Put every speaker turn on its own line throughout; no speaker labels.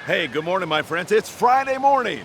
Hey, good morning, my friends. It's Friday morning,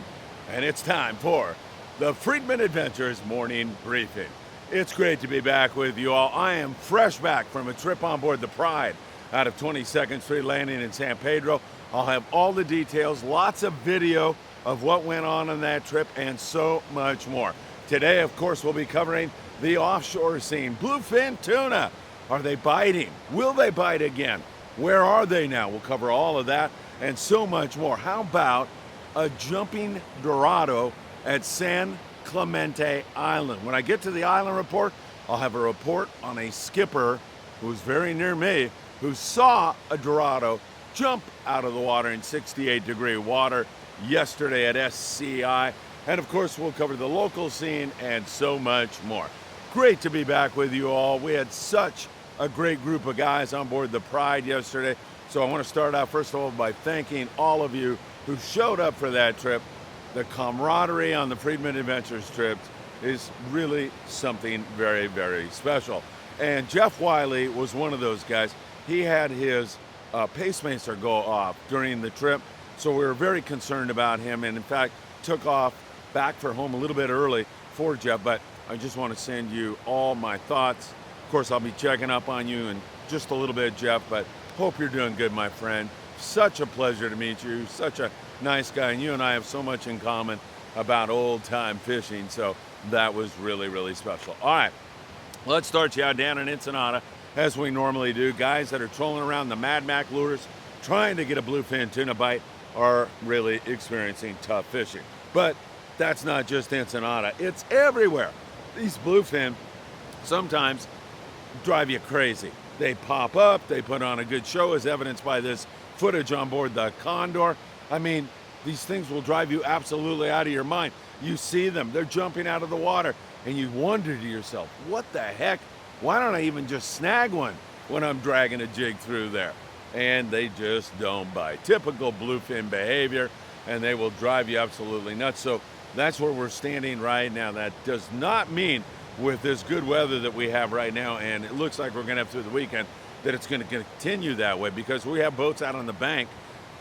and it's time for the Friedman Adventures Morning Briefing. It's great to be back with you all. I am fresh back from a trip on board the Pride out of 22nd Street Landing in San Pedro. I'll have all the details, lots of video of what went on that trip, and so much more. Today, of course, we'll be covering the offshore scene. Bluefin tuna. Are they biting? Will they bite again? Where are they now? We'll cover all of that and so much more. How about a jumping Dorado at San Clemente Island? When I get to the island report, I'll have a report on a skipper who's very near me who saw a Dorado jump out of the water in 68-degree water yesterday at SCI. And of course, we'll cover the local scene and so much more. Great to be back with you all. We had such a great group of guys on board the Pride yesterday. So I want to start out first of all by thanking all of you who showed up for that trip. The camaraderie on the Friedman Adventures trip is really something very, very special. And Jeff Wiley was one of those guys. He had his pacemaker go off during the trip, so we were very concerned about him, and in fact took off back for home a little bit early for Jeff. But I just want to send you all my thoughts. Of course, I'll be checking up on you in just a little bit, Jeff, but hope you're doing good, my friend. Such a pleasure to meet you. Such a nice guy, and you and I have so much in common about old-time fishing, so that was really, really special. All right, let's start you out down in Ensenada, as we normally do. Guys that are trolling around the Mad Mac lures, trying to get a bluefin tuna bite, are really experiencing tough fishing. But that's not just Ensenada. It's everywhere. These bluefin sometimes drive you crazy. They pop up, they put on a good show, as evidenced by this footage on board the Condor. I mean, these things will drive you absolutely out of your mind. You see them, they're jumping out of the water, and you wonder to yourself, what the heck? Why don't I even just snag one when I'm dragging a jig through there? And they just don't bite. Typical bluefin behavior, and they will drive you absolutely nuts. So that's where we're standing right now. That does not mean, with this good weather that we have right now, and it looks like we're going to have through the weekend, that it's going to continue that way, because we have boats out on the bank,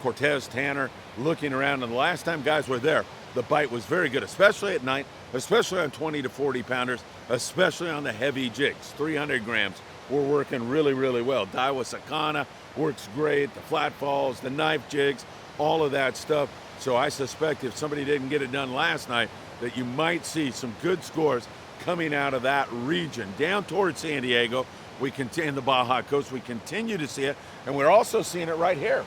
Cortez, Tanner, looking around, and the last time guys were there, the bite was very good, especially at night, especially on 20 to 40 pounders, especially on the heavy jigs. 300 grams were working really, really well. Daiwa Sakana works great, the flat falls, the knife jigs, all of that stuff. So I suspect if somebody didn't get it done last night, that you might see some good scores coming out of that region. Down towards San Diego, we continue in the Baja Coast, we continue to see it, and we're also seeing it right here.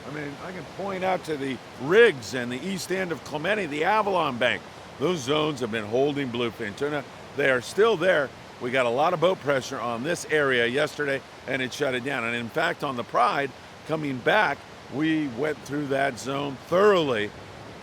I mean, I can point out to the rigs and the east end of Clemente, the Avalon Bank. Those zones have been holding bluefin tuna. They are still there. We got a lot of boat pressure on this area yesterday, and it shut it down. And in fact, on the Pride, coming back, we went through that zone thoroughly,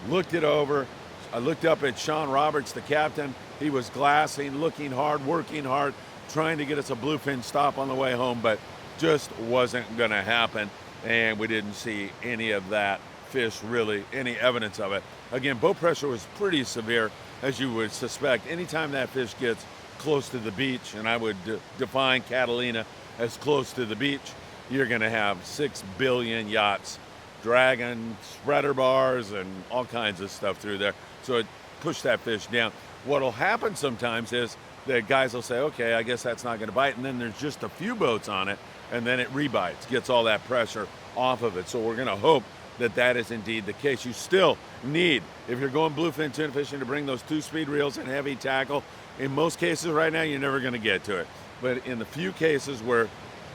looked it over. I looked up at Sean Roberts, the captain. He was glassing, looking hard, working hard, trying to get us a bluefin stop on the way home, but just wasn't going to happen. And we didn't see any of that fish, really, any evidence of it. Again, boat pressure was pretty severe, as you would suspect. Anytime that fish gets close to the beach, and I would define Catalina as close to the beach, you're going to have 6 billion yachts dragging spreader bars and all kinds of stuff through there. So it pushed that fish down. What'll happen sometimes is that guys will say, okay, I guess that's not going to bite, and then there's just a few boats on it, and then it rebites, gets all that pressure off of it. So we're going to hope that that is indeed the case. You still need, if you're going bluefin tuna fishing, to bring those 2-speed reels and heavy tackle. In most cases right now, you're never going to get to it. But in the few cases where,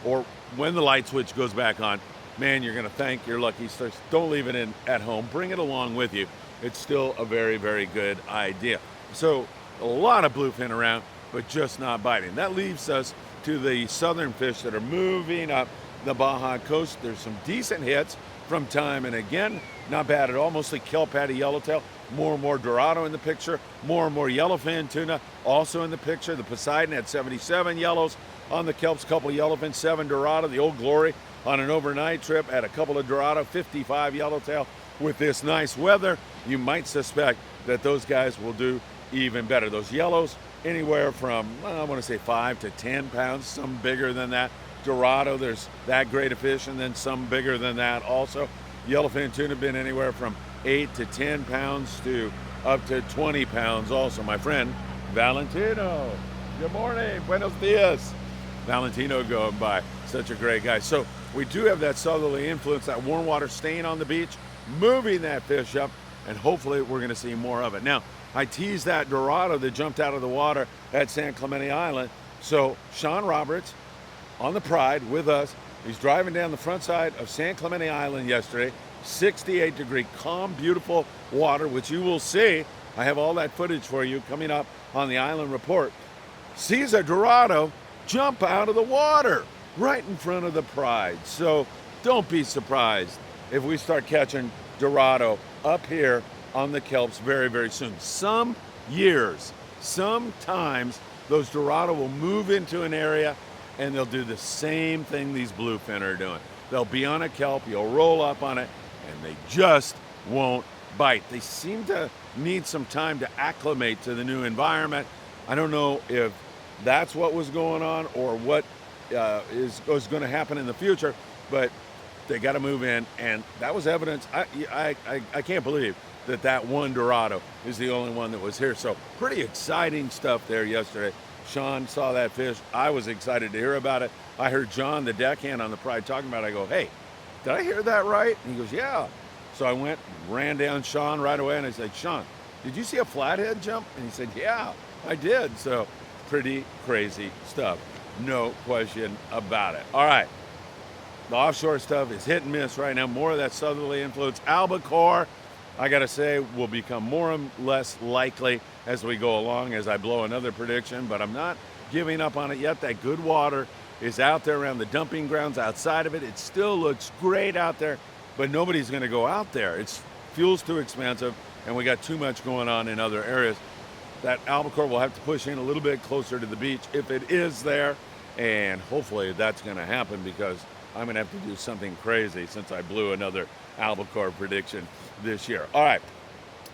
or when the light switch goes back on, man, you're going to thank your lucky stars. Don't leave it in at home. Bring it along with you. It's still a very, very good idea. So a lot of bluefin around, but just not biting. That leaves us to the southern fish that are moving up the Baja Coast. There's some decent hits from time and again. Not bad at all. Mostly kelp, paddy, yellowtail. More and more Dorado in the picture. More and more yellowfin tuna also in the picture. The Poseidon had 77 yellows on the kelps, couple yellowfin, 7 Dorado. The Old Glory on an overnight trip had a couple of Dorado, 55 yellowtail. With this nice weather, you might suspect that those guys will do even better. Those yellows, anywhere from, I want to say 5 to 10 pounds, some bigger than that. Dorado, there's that great a fish, and then some bigger than that also. Yellowfin tuna been anywhere from 8 to 10 pounds to up to 20 pounds also. My friend Valentino, good morning, buenos dias. Valentino going by, such a great guy. So we do have that southerly influence, that warm water staying on the beach, moving that fish up, and hopefully we're gonna see more of it. Now, I teased that Dorado that jumped out of the water at San Clemente Island. So Sean Roberts on the Pride with us. He's driving down the front side of San Clemente Island yesterday, 68-degree, calm, beautiful water, which you will see. I have all that footage for you coming up on the Island Report. Sees a Dorado jump out of the water right in front of the Pride. So don't be surprised if we start catching Dorado up here on the kelps very, very soon. Some years, sometimes those Dorado will move into an area and they'll do the same thing these bluefin are doing. They'll be on a kelp, you'll roll up on it, and they just won't bite. They seem to need some time to acclimate to the new environment. I don't know if that's what was going on or what is going to happen in the future, but they got to move in, and that was evidence. I can't believe that one Dorado is the only one that was here. So pretty exciting stuff there yesterday. Sean saw that fish. I was excited to hear about it. I heard John, the deckhand on the Pride, talking about it. I go, hey, did I hear that right? And he goes, yeah. So I went, ran down Sean right away, and I said, Sean, did you see a flathead jump? And he said, yeah, I did. So pretty crazy stuff. No question about it. All right. The offshore stuff is hit and miss right now. More of that southerly influence. Albacore, I got to say, will become more and less likely as we go along, as I blow another prediction, but I'm not giving up on it yet. That good water is out there around the dumping grounds outside of it. It still looks great out there, but nobody's going to go out there. Fuel's too expensive, and we got too much going on in other areas. That albacore will have to push in a little bit closer to the beach if it is there, and hopefully that's going to happen, because I'm going to have to do something crazy since I blew another albacore prediction this year. All right,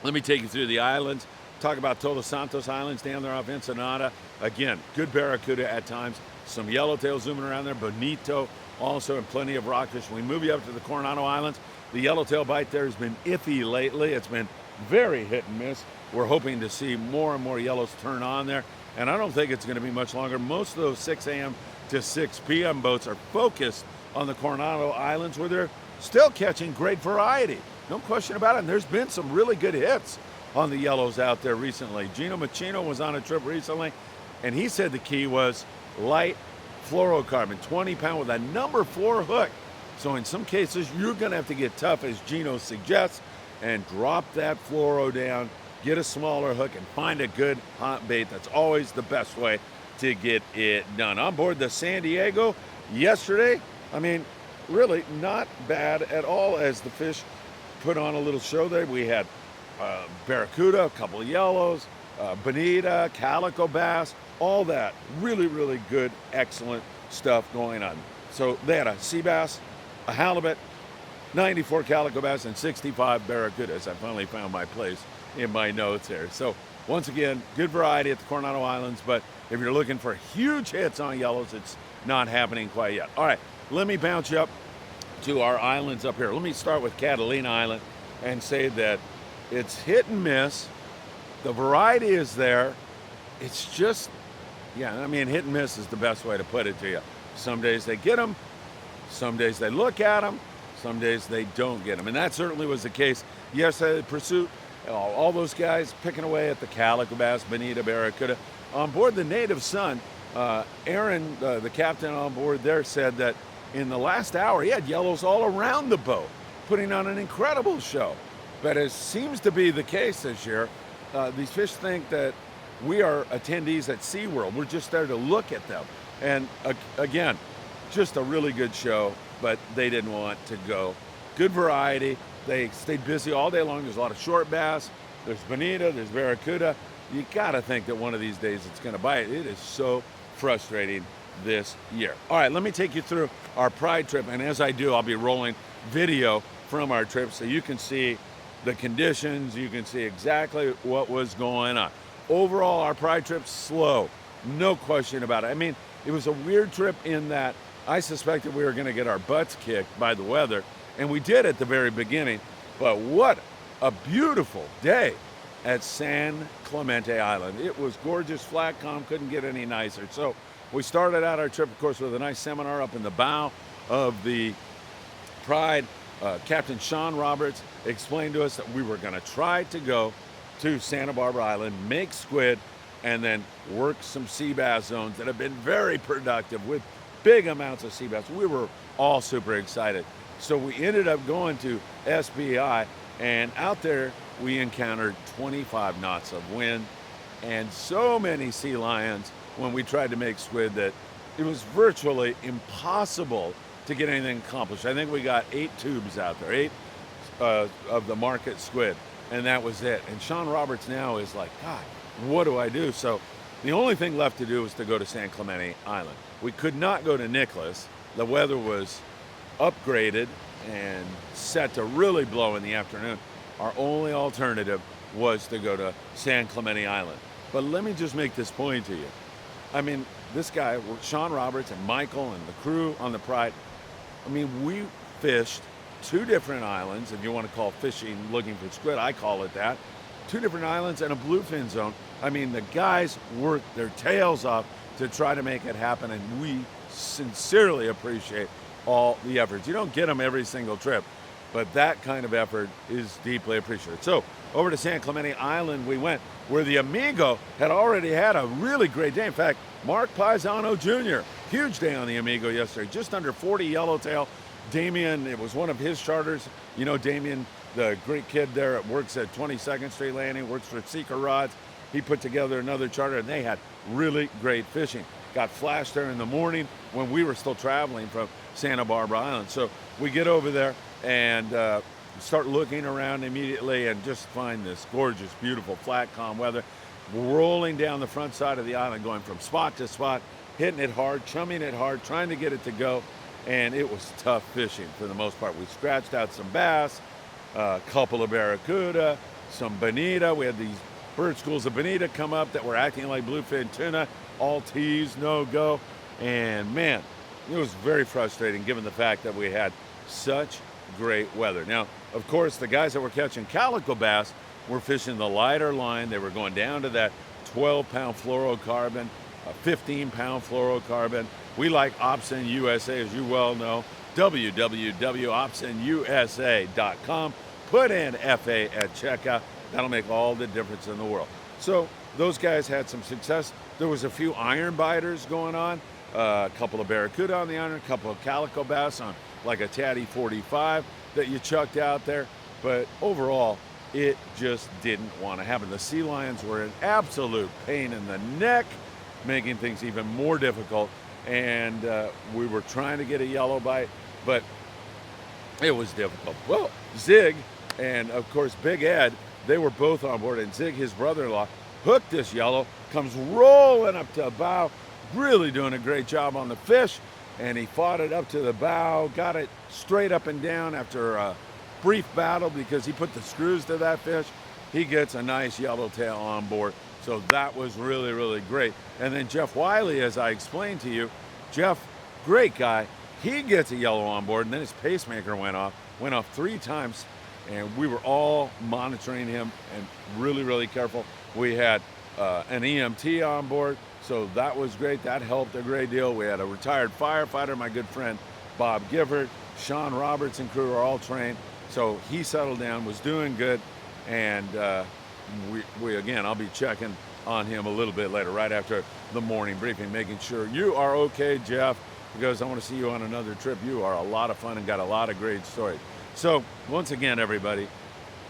let me take you through the islands. Talk about Todos Santos Islands down there off Ensenada. Again, good barracuda at times. Some yellowtail zooming around there. Bonito also, and plenty of rockfish. We move you up to the Coronado Islands. The yellowtail bite there has been iffy lately. It's been very hit and miss. We're hoping to see more and more yellows turn on there, and I don't think it's going to be much longer. Most of those 6 a.m. to 6 p.m. boats are focused on the Coronado Islands, where they're still catching great variety. No question about it. And there's been some really good hits on the yellows out there recently. Gino Machino was on a trip recently, and he said the key was light fluorocarbon, 20 pound with a number 4 hook. So in some cases, you're going to have to get tough, as Gino suggests, and drop that fluoro down, get a smaller hook, and find a good hot bait. That's always the best way to get it done. On board the San Diego yesterday, I mean, really not bad at all, as the fish put on a little show there. We had barracuda, a couple of yellows, bonita, calico bass, all that. Really, really good, excellent stuff going on. So they had a sea bass, a halibut, 94 calico bass, and 65 barracudas. I finally found my place in my notes here. So once again, good variety at the Coronado Islands, but if you're looking for huge hits on yellows, it's not happening quite yet. All right, let me bounce you up to our islands up here. Let me start with Catalina Island and say that it's hit and miss. The variety is there. It's just, yeah, I mean, hit and miss is the best way to put it to you. Some days they get them, some days they look at them, some days they don't get them. And that certainly was the case yesterday. Pursuit, all those guys picking away at the calico bass, bonita, barracuda. On board the Native Son, Aaron, the captain on board there, said that in the last hour he had yellows all around the boat, putting on an incredible show. But as seems to be the case this year, these fish think that we are attendees at SeaWorld. We're just there to look at them. And again, just a really good show, but they didn't want to go. Good variety. They stayed busy all day long. There's a lot of short bass. There's bonita, there's barracuda. You gotta think that one of these days it's gonna bite. It is so frustrating this year. All right, let me take you through our Pride trip. And as I do, I'll be rolling video from our trip so you can see the conditions, you can see exactly what was going on. Overall, our Pride trip, slow, no question about it. I mean, it was a weird trip in that I suspected we were gonna get our butts kicked by the weather, and we did at the very beginning. But what a beautiful day at San Clemente Island. It was gorgeous, flat, calm, couldn't get any nicer. So we started out our trip, of course, with a nice seminar up in the bow of the Pride. Captain Sean Roberts explained to us that we were going to try to go to Santa Barbara Island, make squid, and then work some sea bass zones that have been very productive with big amounts of sea bass. We were all super excited. So we ended up going to SBI, and out there we encountered 25 knots of wind and so many sea lions when we tried to make squid that it was virtually impossible to get anything accomplished. I think we got 8 tubes out there, 8 of the market squid, and that was it. And Sean Roberts now is like, God, what do I do? So the only thing left to do was to go to San Clemente Island. We could not go to Nicholas. The weather was upgraded and set to really blow in the afternoon. Our only alternative was to go to San Clemente Island. But let me just make this point to you. I mean, this guy, Sean Roberts and Michael and the crew on the Pride, I mean, we fished 2 different islands, if you want to call fishing looking for squid, I call it that. 2 different islands and a bluefin zone. I mean, the guys worked their tails off to try to make it happen, and we sincerely appreciate all the efforts. You don't get them every single trip, but that kind of effort is deeply appreciated. So over to San Clemente Island we went, where the Amigo had already had a really great day. In fact, Mark Paisano Jr., huge day on the Amigo yesterday, just under 40 yellowtail. Damien, it was one of his charters. You know Damien, the great kid there that works at 22nd Street Landing, works for Seeker Rods. He put together another charter, and they had really great fishing. Got flashed there in the morning when we were still traveling from Santa Barbara Island. So we get over there and start looking around immediately and just find this gorgeous, beautiful, flat, calm weather. Rolling down the front side of the island, going from spot to spot, hitting it hard, chumming it hard, trying to get it to go. And it was tough fishing for the most part. We scratched out some bass, a couple of barracuda, some bonita. We had these bird schools of bonita come up that were acting like bluefin tuna, all teas, no go. And man, it was very frustrating given the fact that we had such great weather. Now, of course, the guys that were catching calico bass were fishing the lighter line. They were going down to that 12-pound fluorocarbon, a 15-pound fluorocarbon. We like Opsin USA, as you well know, www.opsinusa.com. Put in FA at checkout. That'll make all the difference in the world. So those guys had some success. There was a few iron biters going on, a couple of barracuda on the iron, a couple of calico bass on like a Tatty 45 that you chucked out there. But overall, it just didn't want to happen. The sea lions were an absolute pain in the neck, making things even more difficult. And we were trying to get a yellow bite, but it was difficult. Well, Zig and, of course, Big Ed, they were both on board. And Zig, his brother-in-law, hooked this yellow, comes rolling up to the bow, really doing a great job on the fish. And he fought it up to the bow, got it straight up and down after a brief battle because he put the screws to that fish. He gets a nice yellowtail on board. So that was really, really great. And then Jeff Wiley, as I explained to you, Jeff, great guy. He gets a yellow on board, and then his pacemaker went off 3 times, and we were all monitoring him and really, really careful. We had an EMT on board, so that was great. That helped a great deal. We had a retired firefighter, my good friend Bob Gifford. Sean Roberts and crew are all trained, so he settled down, was doing good, and we again, I'll be checking on him a little bit later, right after the morning briefing, making sure you are okay, Jeff, because I want to see you on another trip. You are a lot of fun and got a lot of great stories. So once again, everybody,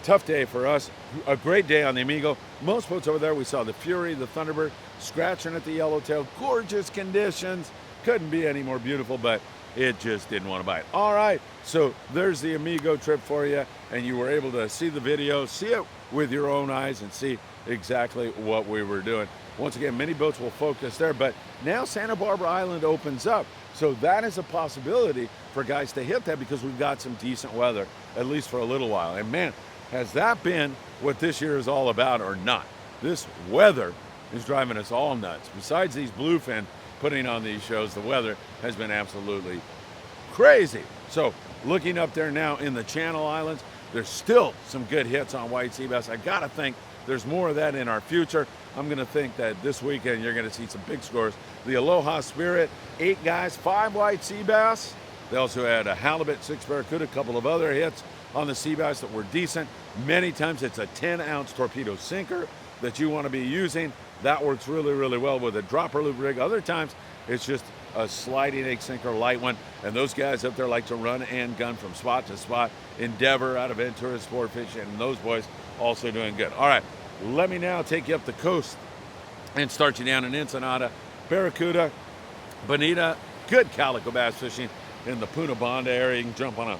tough day for us. A great day on the Amigo. Most boats over there, we saw the Fury, the Thunderbird, scratching at the yellowtail. Gorgeous conditions. Couldn't be any more beautiful, but it just didn't want to bite. All right, so there's the Amigo trip for you, and you were able to see the video, see it with your own eyes, and see exactly what we were doing. Once again, many boats will focus there, but now Santa Barbara Island opens up. So that is a possibility for guys to hit that because we've got some decent weather, at least for a little while. And man, has that been what this year is all about or not? This weather is driving us all nuts. Besides these bluefin putting on these shows, the weather has been absolutely crazy. So Looking up there now in the Channel Islands, there's still some good hits on white sea bass. I gotta think there's more of that in our future. I'm gonna think that this weekend you're gonna see some big scores. The Aloha Spirit, 8 guys, 5 white sea bass. They also had a halibut, 6 barracuda, a couple of other hits on the sea bass that were decent. Many times it's a 10-ounce torpedo sinker that you wanna be using. That works really, really well with a dropper loop rig. Other times it's just a sliding egg sinker, light one, and those guys up there like to run and gun from spot to spot. Endeavor out of Ventura Sport Fishing, and those boys also doing good. All right, let me now take you up the coast and start you down in Ensenada. Barracuda, bonita, good calico bass fishing in the Puna Banda area. You can jump on a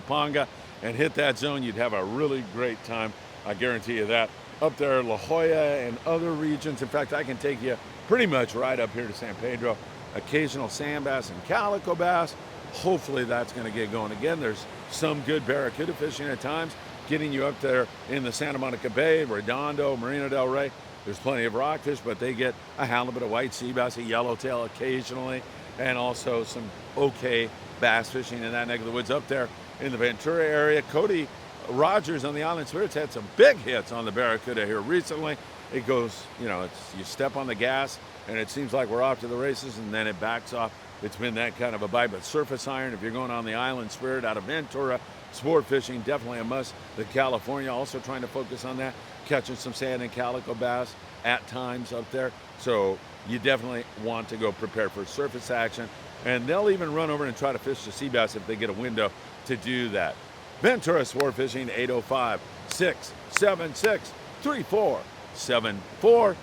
panga and hit that zone. You'd have a really great time. I guarantee you that. Up there, La Jolla and other regions. In fact, I can take you pretty much right up here to San Pedro. Occasional sand bass and calico bass. Hopefully that's going to get going again. There's some good barracuda fishing at times, getting you up there in the Santa Monica Bay, Redondo, Marina del Rey. There's plenty of rockfish, but they get a halibut, a white sea bass, a yellowtail occasionally, and also some okay bass fishing in that neck of the woods. Up there in the Ventura area, Cody Rogers on the Island Spirits had some big hits on the barracuda here recently. It goes, you step on the gas and it seems like we're off to the races, and then it backs off. It's been that kind of a bite. But surface iron, if you're going on the Island Spirit out of Ventura, sport fishing, definitely a must. The California, also trying to focus on that, catching some sand and calico bass at times up there. So you definitely want to go prepare for surface action. And they'll even run over and try to fish the sea bass if they get a window to do that. Ventura Sport Fishing, 805-676-3474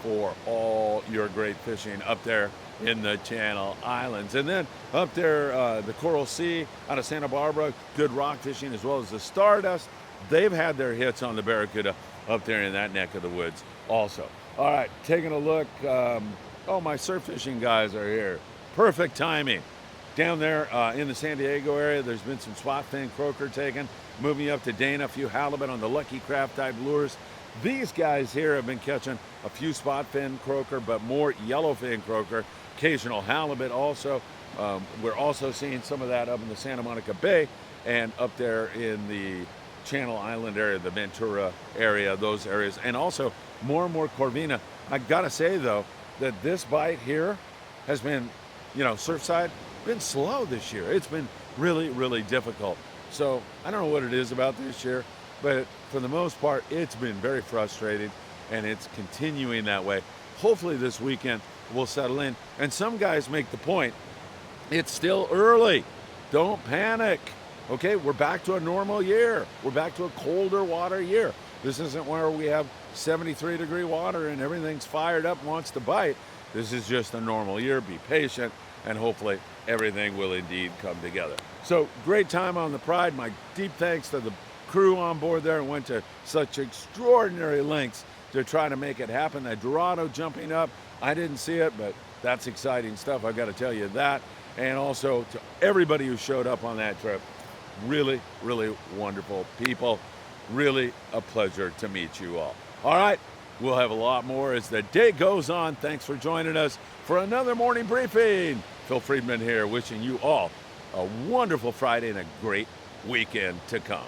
for all your great fishing up there in the Channel Islands. And then up there, the Coral Sea out of Santa Barbara, good rock fishing, as well as the Stardust. They've had their hits on the barracuda up there in that neck of the woods also. All right, taking a look. My surf fishing guys are here. Perfect timing. Down there in the San Diego area, there's been some spot fin croaker taken. Moving up to Dana, a few halibut on the Lucky Craft type lures. These guys here have been catching a few spot fin croaker, but more yellowfin croaker, occasional halibut also. We're also seeing some of that up in the Santa Monica Bay and up there in the Channel Island area, the Ventura area, those areas, and also more and more Corvina. I gotta say though, that this bite here has been, surfside, been slow this year. It's been really, really difficult. So I don't know what it is about this year, but for the most part, it's been very frustrating, and it's continuing that way. Hopefully this weekend will settle in. And some guys make the point, it's still early. Don't panic. Okay, we're back to a normal year. We're back to a colder water year. This isn't where we have 73-degree water and everything's fired up and wants to bite. This is just a normal year. Be patient, and hopefully everything will indeed come together. So great time on the Pride. My deep thanks to the crew on board there, and went to such extraordinary lengths to try to make it happen. That Dorado jumping up, I didn't see it, but that's exciting stuff. I've got to tell you that. And also to everybody who showed up on that trip. Really, really wonderful people. Really a pleasure to meet you all. All right, we'll have a lot more as the day goes on. Thanks for joining us for another morning briefing. Phil Friedman here, wishing you all a wonderful Friday and a great weekend to come.